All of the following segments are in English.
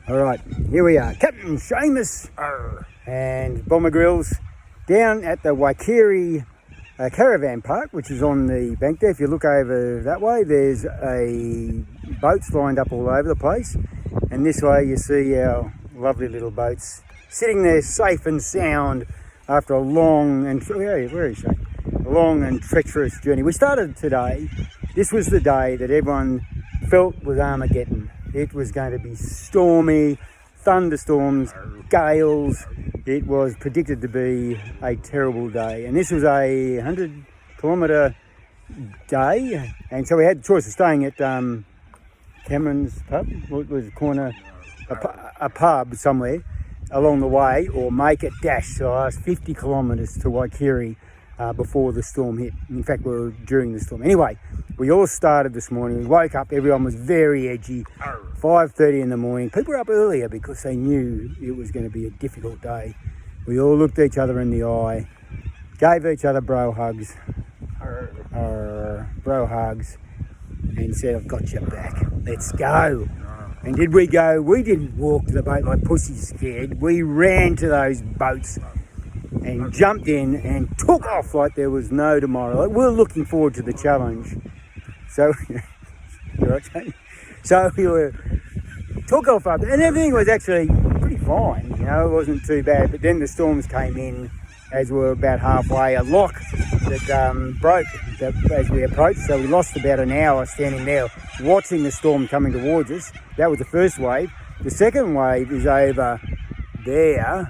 All right, here we are, Captain Seamus and Bomber Grills down at the Waikerie Caravan Park, which is on the bank there. If you look over that way, there's boats lined up all over the place, and this way you see our lovely little boats sitting there safe and sound after a long and treacherous journey. We started today. This was the day that everyone felt was Armageddon. It was going to be stormy, thunderstorms, gales. It was predicted to be a terrible day. And this was a 100-kilometre day. And so we had the choice of staying at Cameron's pub, what was a pub somewhere along the way, or make it dash the last 50 kilometres to Waikerie before the storm hit. In fact, we were during the storm. Anyway, we all started this morning. We woke up, everyone was very edgy. 5:30 in the morning. People were up earlier because they knew it was going to be a difficult day. We all looked each other in the eye, gave each other bro hugs, and said, I've got your back. Let's go. And did we go? We didn't walk to the boat like pussies scared. We ran to those boats and jumped in and took off like there was no tomorrow. Like, we're looking forward to the challenge. So, you're okay? So we took off up, and everything was actually pretty fine. You know, it wasn't too bad. But then the storms came in as we were about halfway. A lock that broke as we approached. So we lost about an hour standing there watching the storm coming towards us. That was the first wave. The second wave is over there,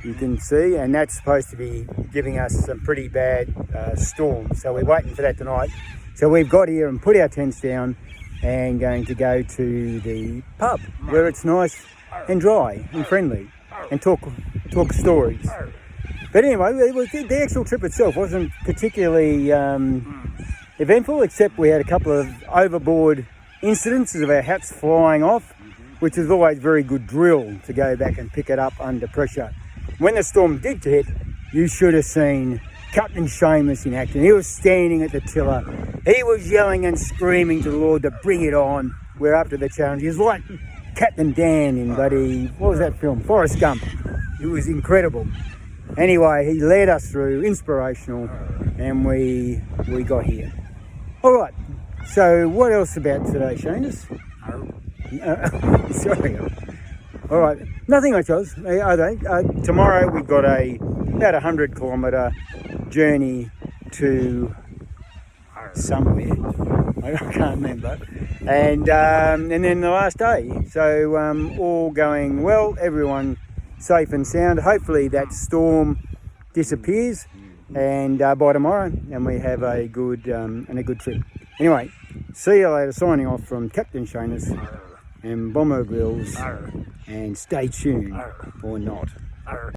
you can see, and that's supposed to be giving us some pretty bad storms. So we're waiting for that tonight. So we've got here and put our tents down and going to go to the pub where it's nice and dry and friendly and talk stories. But anyway, the actual trip itself wasn't particularly eventful, except we had a couple of overboard incidences of our hats flying off, which is always very good drill to go back and pick it up under pressure. When the storm did hit, you should have seen Captain Seamus in action. He was standing at the tiller. He was yelling and screaming to the Lord to bring it on. We're up to the challenge. He was like Captain Dan in what was that film? Forrest Gump. It was incredible. Anyway, he led us through, inspirational, and we got here. All right, so what else about today, Seamus? Sorry. All right, nothing much else. Tomorrow we've got about 100-kilometre journey to somewhere. I can't remember. And then the last day. So all going well, everyone safe and sound. Hopefully that storm disappears and by tomorrow, and we have a good trip. Anyway, see you later. Signing off from Captain Seamus and Bomber Grills, and stay tuned or not.